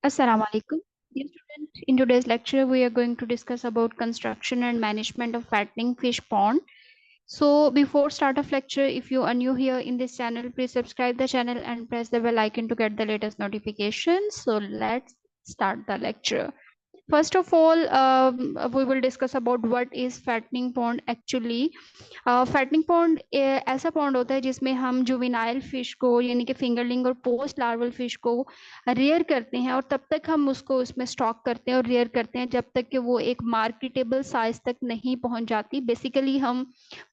Assalamu alaikum. Dear student, in today's lecture, we are going to discuss about construction and management of fattening fish pond. So before start of lecture, if you are new here in this channel, please subscribe the channel and press the bell icon to get the latest notifications. So let's start the lecture. First of all, we will discuss about what is fattening pond actually. Fattening pond ऐसा pond होता है जिसमें हम juvenile fish को यानी कि fingerling और post larval fish को रेयर करते हैं और तब तक हम उसको उसमें स्टॉक करते हैं और रेयर करते हैं जब तक कि वो एक मार्केटेबल साइज तक नहीं पहुंच जाती। बेसिकली हम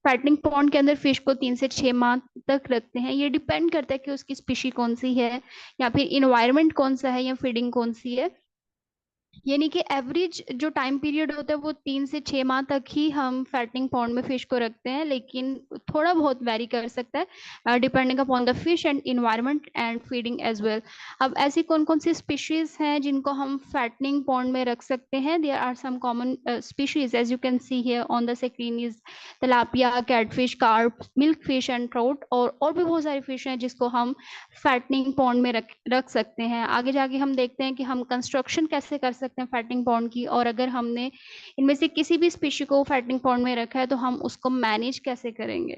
फैटनिंग पॉन्ड के अंदर फिश को 3 से 6 माह तक रखते हैं। ये डिपेंड करता है कि उसकी स्पीशी कौन सी है या फिर इन्वायरमेंट कौन सा है या फीडिंग कौन सी है। यानी कि एवरेज जो टाइम पीरियड होता है वो 3 से 6 माह तक ही हम फैटनिंग पॉन्ड में फिश को रखते हैं, लेकिन थोड़ा बहुत वेरी कर सकता है depending upon the fish and environment and feeding as well. अब ऐसी कौन कौन सी स्पीशीज हैं जिनको हम फैटनिंग पॉन्ड में रख सकते हैं? There are some common species as you can see here on the screen is tilapia, catfish, carp, milk fish and trout. और भी बहुत सारी फिश हैं जिसको हम फैटनिंग पॉन्ड में रख सकते हैं। आगे जाके हम देखते हैं कि हम कंस्ट्रक्शन कैसे कर सकते हैं फैटनिंग पॉन्ड की, और अगर हमने इनमें से किसी भी स्पीशी को फैटनिंग पॉन्ड में रखा है तो हम उसको मैनेज कैसे करेंगे।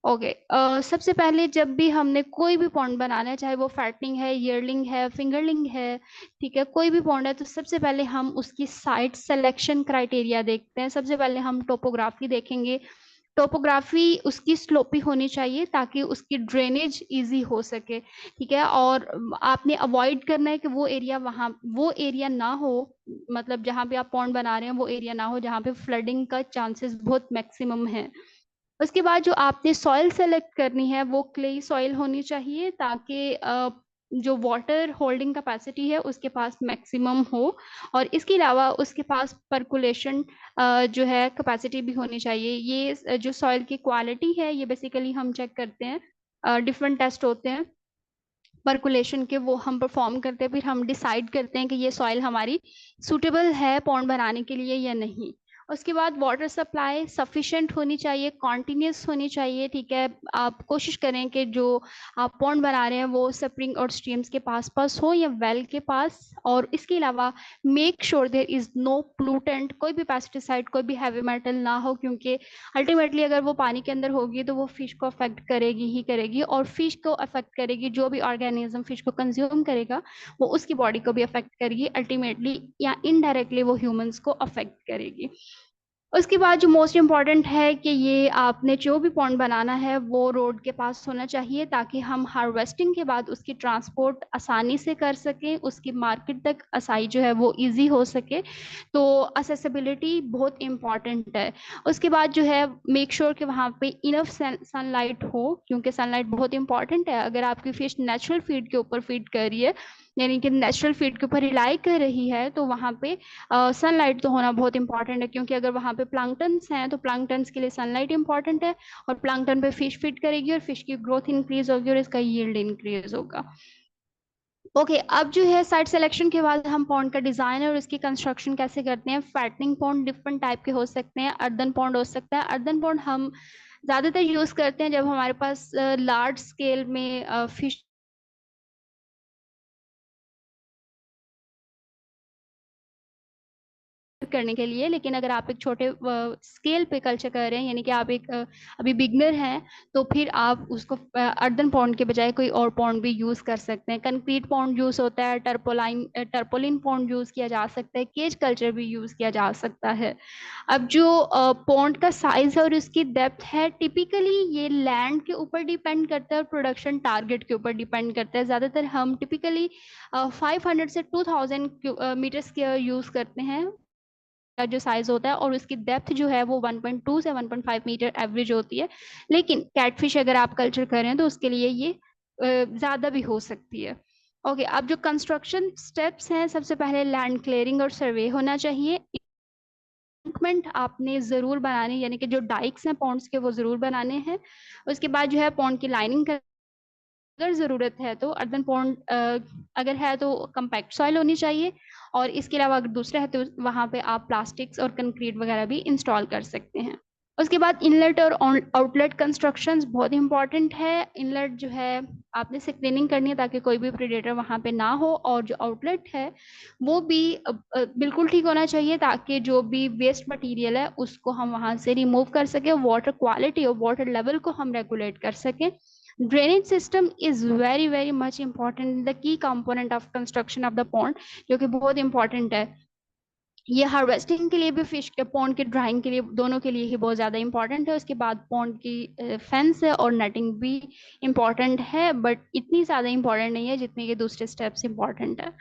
ओके सबसे पहले जब भी हमने कोई भी पॉन्ड बनाना है, चाहे वो फैटनिंग है, ईयरलिंग है, फिंगरलिंग है, ठीक है, कोई भी पॉन्ड है, तो सबसे पहले हम उसकी साइट सिलेक्शन क्राइटेरिया देखते हैं। सबसे पहले हम टोपोग्राफी देखेंगे। टोपोग्राफी उसकी स्लोपी होनी चाहिए ताकि उसकी ड्रेनेज इजी हो सके, ठीक है। और आपने अवॉइड करना है कि वो एरिया ना हो, मतलब जहाँ पे आप पॉन्ड बना रहे हैं वो एरिया ना हो जहाँ पे फ्लडिंग का चांसेस बहुत मैक्सिमम है। उसके बाद जो आपने सॉइल सेलेक्ट करनी है वो क्ले सॉइल होनी चाहिए ताकि जो वाटर होल्डिंग कैपेसिटी है उसके पास मैक्सिमम हो, और इसके अलावा उसके पास परकुलेशन जो है कैपेसिटी भी होनी चाहिए। ये जो सॉइल की क्वालिटी है ये बेसिकली हम चेक करते हैं, डिफरेंट टेस्ट होते हैं परकुलेशन के, वो हम परफॉर्म करते हैं, फिर हम डिसाइड करते हैं कि ये सॉइल हमारी सूटेबल है पॉन्ड बनाने के लिए या नहीं। उसके बाद वाटर सप्लाई सफिशिएंट होनी चाहिए, कॉन्टिन्यूस होनी चाहिए, ठीक है। आप कोशिश करें कि जो आप पॉन्ड बना रहे हैं वो स्प्रिंग और स्ट्रीम्स के पास पास हो या वेल के पास। और इसके अलावा make sure there is no pollutant, कोई भी पेस्टिसाइड, कोई भी हैवी मेटल ना हो, क्योंकि अल्टीमेटली अगर वो पानी के अंदर होगी तो वो फिश को अफेक्ट करेगी ही करेगी, और फिश को अफेक्ट करेगी जो भी ऑर्गेनिज्म फिश को कंज्यूम करेगा वो उसकी बॉडी को भी अफेक्ट करेगी अल्टीमेटली, या इनडायरेक्टली वो ह्यूमंस को अफेक्ट करेगी। उसके बाद जो मोस्ट इम्पॉर्टेंट है कि ये आपने जो भी पॉन्ड बनाना है वो रोड के पास होना चाहिए ताकि हम हार्वेस्टिंग के बाद उसकी ट्रांसपोर्ट आसानी से कर सकें, उसकी मार्केट तक आसाई जो है वो इजी हो सके। तो असेसिबिलिटी बहुत इम्पॉर्टेंट है। उसके बाद जो है मेक श्योर कि वहाँ पे इनफ सनलाइट हो, क्योंकि सनलाइट बहुत इंपॉर्टेंट है। अगर आपकी फिश नेचुरल फीड के ऊपर फीड कर रही है यानी कि नेचुरल फीड के ऊपर रिलाई कर रही है तो वहाँ पे सनलाइट तो होना बहुत इंपॉर्टेंट है, क्योंकि अगर वहाँ पे प्लांक्टन्स हैं तो प्लांक्टन्स के लिए सनलाइट इंपॉर्टेंट है, और प्लांक्टन पे फिश फीड करेगी और फिश की ग्रोथ इंक्रीज होगी और इसका यील्ड इंक्रीज होगा। ओके अब जो है साइट सिलेक्शन के बाद हम पॉन्ड का डिजाइन और इसकी कंस्ट्रक्शन कैसे करते हैं। फैटनिंग पॉन्ड डिफरेंट टाइप के हो सकते हैं। अर्दन पॉन्ड हो सकता है। अर्दन पॉन्ड हम ज्यादातर यूज करते हैं जब हमारे पास लार्ज स्केल में फिश करने के लिए। लेकिन अगर आप एक छोटे स्केल पे कल्चर कर रहे हैं यानी कि आप एक अभी बिगनर हैं तो फिर आप उसको अर्दन पॉन्ड के बजाय कोई और पॉन्ड भी यूज कर सकते हैं। कंक्रीट पॉन्ड यूज होता है, टर्पोलिन पॉन्ड यूज किया जा सकता है, केज कल्चर भी यूज किया जा सकता है। अब जो पॉन्ड का साइज है और उसकी डेप्थ है टिपिकली ये लैंड के ऊपर डिपेंड करता है और प्रोडक्शन टारगेट के ऊपर डिपेंड करता है। ज्यादातर हम टिपिकली 500 से 2000 मीटर स्क्वायर यूज करते हैं का जो साइज होता है, और उसकी डेप्थ जो है वो 1.2 से 1.5 मीटर एवरेज होती है। लेकिन कैटफिश अगर आप कल्चर कर रहे हैं तो उसके लिए ये ज्यादा भी हो सकती है। ओके अब जो कंस्ट्रक्शन स्टेप्स हैं, सबसे पहले लैंड क्लियरिंग और सर्वे होना चाहिए। एंकमेंट आपने जरूर बनाने यानी कि जो डाइक्स हैं पॉन्ड्स के वो जरूर बनाने हैं। उसके बाद जो है पॉन्ड की लाइनिंग अगर ज़रूरत है तो अर्दन पॉन्ड अगर है तो कम्पैक्ट सॉइल होनी चाहिए, और इसके अलावा अगर दूसरा है तो वहाँ पे आप प्लास्टिक्स और कंक्रीट वगैरह भी इंस्टॉल कर सकते हैं। उसके बाद इनलेट और आउटलेट कंस्ट्रक्शंस बहुत इंपॉर्टेंट है। इनलेट जो है आपने स्क्रीनिंग करनी है ताकि कोई भी प्रेडेटर वहां पे ना हो, और जो आउटलेट है वो भी बिल्कुल ठीक होना चाहिए ताकि जो भी वेस्ट मटेरियल है उसको हम वहां से रिमूव कर सके, वाटर क्वालिटी और वाटर लेवल को हम रेगुलेट कर सकें। Drainage system is very very much important, the key component of construction of the pond, जो कि बहुत इंपॉर्टेंट है। ये हार्वेस्टिंग के लिए भी, फिश के पॉन्ड के ड्राइंग के लिए, दोनों के लिए ही बहुत ज़्यादा इंपॉर्टेंट है। उसके बाद पॉन्ड की फेंस है और नेटिंग भी इंपॉर्टेंट है, बट इतनी ज़्यादा इंपॉर्टेंट नहीं है जितने के दूसरे स्टेप्स इंपॉर्टेंट है।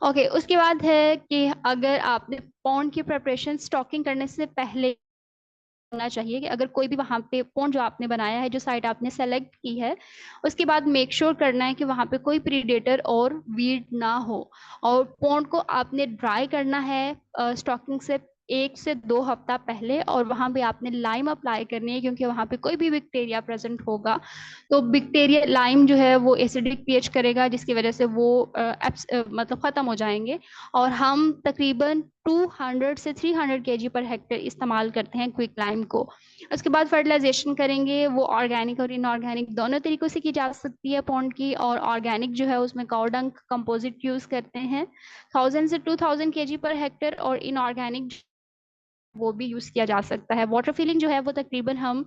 ओके, उसके बाद है कि अगर आपने पॉन्ड की प्रिपरेशन स्टॉकिंग करने से पहले होना चाहिए कि अगर कोई भी वहां पे पॉन्ड जो आपने बनाया है, जो साइट आपने सेलेक्ट की है, उसके बाद मेक श्योर करना है कि वहां पे कोई प्रीडेटर और वीड ना हो। और पॉन्ड को आपने ड्राई करना है स्टॉकिंग से 1 से 2 हफ्ता पहले, और वहां पे आपने लाइम अप्लाई करनी है क्योंकि वहां पे कोई भी बैक्टीरिया प्रेजेंट होगा तो बैक्टीरिया लाइम जो है वो एसिडिक पीएच करेगा, जिसकी वजह से वो मतलब खत्म हो जाएंगे। और हम तकरीबन 200 से 300 केजी पर हेक्टेयर इस्तेमाल करते हैं क्विक लाइम को। उसके बाद फर्टिलाइजेशन करेंगे, वो ऑर्गेनिक और इनऑर्गेनिक दोनों तरीकों से की जा सकती है पॉन्ड की। और ऑर्गेनिक जो है उसमें काउ डंग कंपोजिट यूज करते हैं 1000 से 2000 केजी पर हेक्टेयर, और इनऑर्गेनिक वो भी यूज किया जा सकता है। वाटर फिलिंग जो है वो तकरीबन हम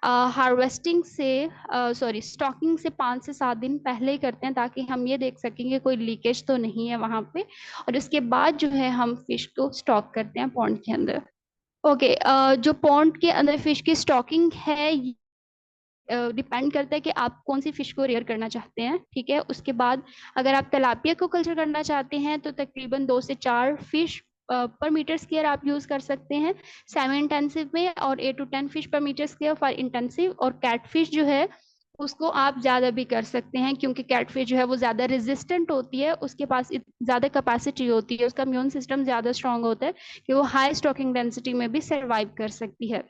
हार्वेस्टिंग से सॉरी स्टॉकिंग से 5 से 7 दिन पहले ही करते हैं ताकि हम ये देख सकेंगे कोई लीकेज तो नहीं है वहां पे। और उसके बाद जो है हम फिश को स्टॉक करते हैं पॉन्ड के अंदर। ओके, जो पॉन्ड के अंदर फिश की स्टॉकिंग है डिपेंड करता है कि आप कौन सी फिश को रेयर करना चाहते हैं। ठीक है, उसके बाद अगर आप तलापिया को कल्चर करना चाहते हैं तो तकरीबन 2 से 4 फिश पर मीटर स्क्वायर आप यूज कर सकते हैं सेमी इंटेंसिव में, और 8 to 10 फिश पर मीटर स्क्वायर फॉर इंटेंसिव। और कैटफिश जो है उसको आप ज्यादा भी कर सकते हैं क्योंकि कैटफिश जो है वो ज्यादा रेजिस्टेंट होती है, उसके पास ज्यादा कैपेसिटी होती है, उसका इम्यून सिस्टम ज्यादा स्ट्रांग होता है कि वो हाई स्टॉकिंग डेंसिटी में भी सर्वाइव कर सकती है।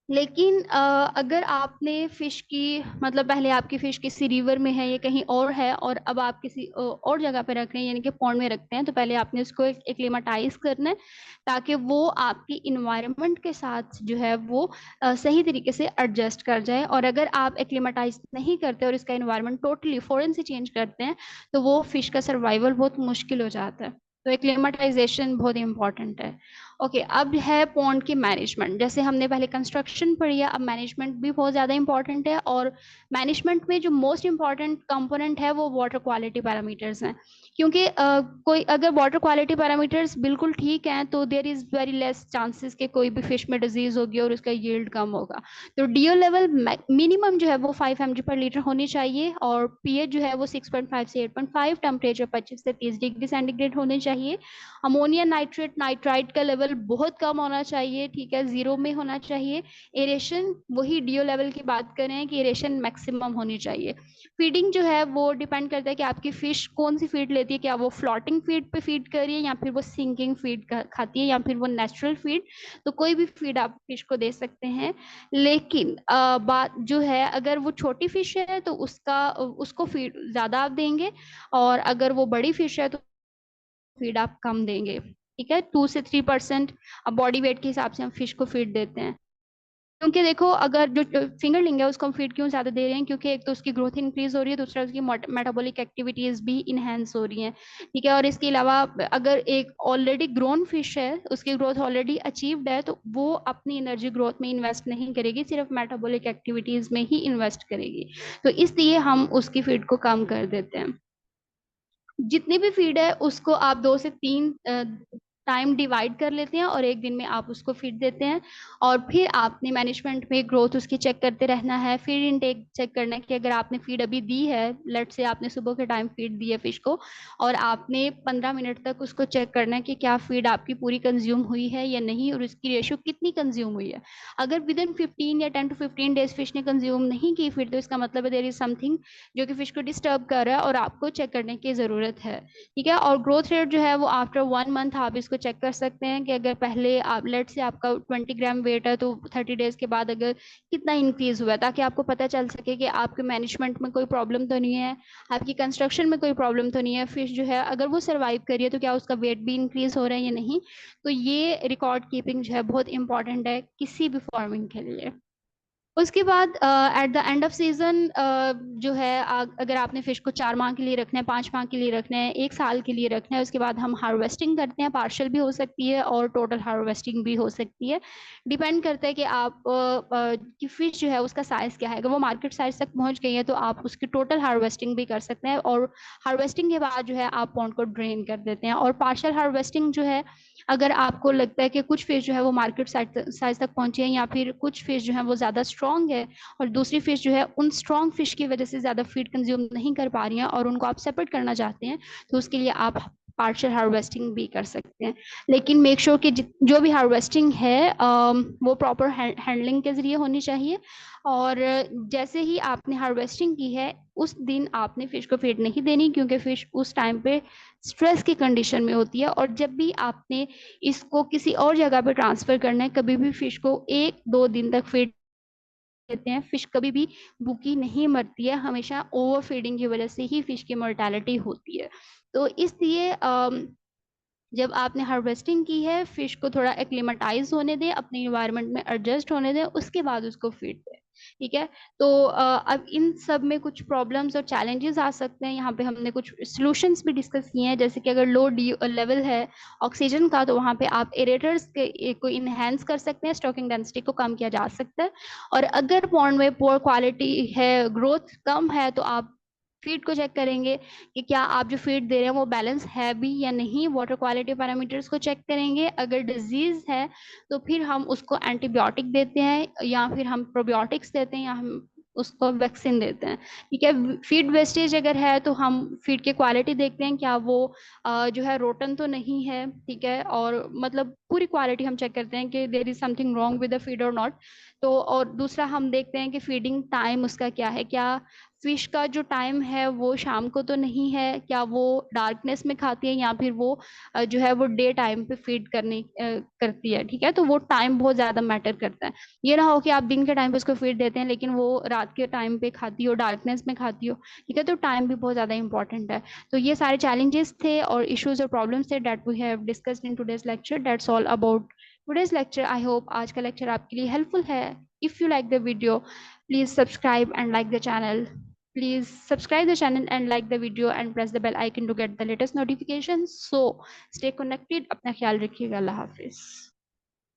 लेकिन अगर आपने फिश की मतलब पहले आपकी फिश किसी रिवर में है या कहीं और है और अब आप किसी और जगह पे रख रहे हैं यानी कि पॉन्ड में रखते हैं, तो पहले आपने उसको एक्लेमेटाइज करना है ताकि वो आपकी इन्वायरमेंट के साथ जो है वो सही तरीके से एडजस्ट कर जाए। और अगर आप एक्लेमेटाइज नहीं करते और इसका इन्वायरमेंट टोटली फॉरेन से चेंज करते हैं तो वो फिश का सर्वाइवल बहुत मुश्किल हो जाता है। तो एक्लेमेटाइजेशन बहुत इंपॉर्टेंट है। ओके, अब है पॉन्ड की मैनेजमेंट। जैसे हमने पहले कंस्ट्रक्शन पढ़ी है, अब मैनेजमेंट भी बहुत ज़्यादा इंपॉर्टेंट है। और मैनेजमेंट में जो मोस्ट इंपॉर्टेंट कंपोनेंट है वो वाटर क्वालिटी पैरामीटर्स हैं, क्योंकि कोई अगर वाटर क्वालिटी पैरामीटर्स बिल्कुल ठीक हैं तो there is very less chances कि कोई भी फिश में डिजीज होगी और उसका यील्ड कम होगा। तो डीओ लेवल मिनिमम जो है वो 5 mg/लीटर होनी चाहिए, और पीएच जो है वो 6.5 से 8.5, टेम्परेचर 25 से 30 डिग्री सेंटीग्रेड होने चाहिए। अमोनिया नाइट्रेट नाइट्राइट का लेवल बहुत कम होना चाहिए, ठीक है, 0 में होना चाहिए। एरेशन वही डीओ लेवल की बात करें कि एरेशन मैक्सिमम होनी चाहिए। फीडिंग जो है वो डिपेंड करता है कि आपकी फिश कौन सी फीड लेती है, क्या वो फ्लोटिंग फीड पे फीड कर रही है या फिर वो सिंकिंग फीड खाती है या फिर वो नेचुरल फीड। तो कोई भी फीड आप फिश को दे सकते हैं। लेकिन बात जो है अगर वो छोटी फिश है तो उसको फीड ज्यादा आप देंगे, और अगर वो बड़ी फिश है तो फीड आप कम देंगे। ठीक है, 2 से 3% अब बॉडी वेट के हिसाब से हम फिश को फीड देते हैं। क्योंकि देखो अगर जो फिंगरलिंग है उसको हम फीड क्यों ज्यादा दे रहे हैं, क्योंकि एक तो उसकी ग्रोथ इंक्रीज हो रही है, दूसरा उसकी मेटाबॉलिक एक्टिविटीज भी इनहेंस हो रही हैं। ठीक है, और इसके अलावा अगर एक ऑलरेडी ग्रोन फिश है, उसकी ग्रोथ ऑलरेडी अचीव्ड है, तो वो अपनी एनर्जी ग्रोथ में इन्वेस्ट नहीं करेगी, सिर्फ मेटाबॉलिक एक्टिविटीज में ही इन्वेस्ट करेगी। तो इसलिए हम उसकी फीड को कम कर देते हैं। जितनी भी फीड है उसको आप 2 से 3 टाइम डिवाइड कर लेते हैं और एक दिन में आप उसको फीड देते हैं। और फिर आपने मैनेजमेंट में ग्रोथ उसकी चेक करते रहना है, फीड इनटेक चेक करना है कि अगर आपने फीड अभी दी है, लेट से आपने सुबह के टाइम फीड दी है फिश को, और आपने 15 मिनट तक उसको चेक करना है कि क्या फीड आपकी पूरी कंज्यूम हुई है या नहीं, और उसकी रेशियो कितनी कंज्यूम हुई है। अगर विद इन 15 या 10 to 15 डेज फिश ने कंज्यूम नहीं की फीड, तो इसका मतलब है देयर इज समथिंग जो कि फिश को डिस्टर्ब कर रहा है और आपको चेक करने की जरूरत है। ठीक है, और ग्रोथ रेट जो है वो आफ्टर 1 मंथ आप इसको को चेक कर सकते हैं कि अगर पहले आप लेट से आपका 20 ग्राम वेट है तो 30 डेज के बाद अगर कितना इंक्रीज हुआ है, ताकि आपको पता चल सके कि आपके मैनेजमेंट में कोई प्रॉब्लम तो नहीं है, आपकी कंस्ट्रक्शन में कोई प्रॉब्लम तो नहीं है, फिश जो है अगर वो सर्वाइव करिए तो क्या उसका वेट भी इंक्रीज हो रहा है या नहीं। तो ये रिकॉर्ड कीपिंग जो है बहुत इंपॉर्टेंट है किसी भी फार्मिंग के लिए। उसके बाद at the end off season जो है अगर आपने फिश को 4 माह के लिए रखना है, 5 माह के लिए रखना है, 1 साल के लिए रखना है, उसके बाद हम हार्वेस्टिंग करते हैं। पार्शियल भी हो सकती है और टोटल हार्वेस्टिंग भी हो सकती है। डिपेंड करता है कि आप की फिश जो है उसका साइज क्या है। अगर वो मार्केट साइज तक पहुंच गई है तो आप उसकी टोटल हार्वेस्टिंग भी कर सकते हैं, और हार्वेस्टिंग के बाद जो है आप पॉन्ड को ड्रेन कर देते हैं। और पार्शियल हार्वेस्टिंग जो है, अगर आपको लगता है कि कुछ फिश जो है वो मार्केट साइज तक पहुंची है, या फिर कुछ फिश जो है वो ज्यादा स्ट्रांग है और दूसरी फिश जो है उन स्ट्रांग फिश की वजह से ज्यादा फीड कंज्यूम नहीं कर पा रही हैं और उनको आप सेपरेट करना चाहते हैं, तो उसके लिए आप पार्शियल हार्वेस्टिंग भी कर सकते हैं। लेकिन मेक श्योर कि जो भी हार्वेस्टिंग है वो प्रॉपर हैंडलिंग के जरिए होनी चाहिए। और जैसे ही आपने हार्वेस्टिंग की है उस दिन आपने फिश को फीड नहीं देनी, क्योंकि फिश उस टाइम पे स्ट्रेस की कंडीशन में होती है। और जब भी आपने इसको किसी और जगह पे ट्रांसफर करना है, कभी भी फिश को 1-2 दिन तक फीड देते हैं। फिश कभी भी भूखी नहीं मरती है, हमेशा ओवर फीडिंग की वजह से ही फिश की मोर्टेलिटी होती है। तो इसलिए जब आपने हार्वेस्टिंग की है, फिश को थोड़ा एक्लिमेटाइज होने दें, अपने इन्वायरमेंट में एडजस्ट होने दें, उसके बाद उसको फीड दें। ठीक है। तो अब इन सब में कुछ प्रॉब्लम्स और चैलेंजेस आ सकते हैं। यहाँ पे हमने कुछ सॉल्यूशंस भी डिस्कस किए हैं, जैसे कि अगर लो डी लेवल है ऑक्सीजन का, तो वहाँ पे आप एरेटर्स को इनहेंस कर सकते हैं, स्टॉकिंग डेंसिटी को कम किया जा सकता है। और अगर पॉन्ड में पोर क्वालिटी है, ग्रोथ कम है, तो आप फीड को चेक करेंगे कि क्या आप जो फीड दे रहे हैं वो बैलेंस है भी या नहीं। वाटर क्वालिटी पैरामीटर्स को चेक करेंगे। अगर डिजीज है तो फिर हम उसको एंटीबायोटिक देते हैं, या फिर हम प्रोबायोटिक्स देते हैं, या हम उसको वैक्सीन देते हैं। ठीक है। फीड वेस्टेज अगर है तो हम फीड की क्वालिटी देखते हैं, क्या वो जो है रोटन तो नहीं है। ठीक है। और मतलब पूरी क्वालिटी हम चेक करते हैं कि there is something wrong with the feed और नॉट। तो और दूसरा हम देखते हैं कि फीडिंग टाइम उसका क्या है, क्या फिश का जो टाइम है वो शाम को तो नहीं है, क्या वो डार्कनेस में खाती है, या फिर वो जो है वो डे टाइम पे फीड करती है। ठीक है। तो वो टाइम बहुत ज्यादा मैटर करता है। ये ना हो कि आप दिन के टाइम पे उसको फीड देते हैं लेकिन वो रात के टाइम पे खाती हो, डार्कनेस में खाती हो। ठीक है। तो टाइम भी बहुत ज्यादा इंपॉर्टेंट है। तो ये सारे चैलेंजेस थे और इश्यूज और प्रॉब्लम्स थे that we have discussed in today's lecture. That's all about today's lecture. I hope आज का लेक्चर आपके लिए हेल्पफुल है। If you like the video, please subscribe and like the channel. Please subscribe the channel and like the video and press the bell icon to get the latest notifications. So stay connected. अपना ख्याल रखिएगा। अल्लाह हाफिज।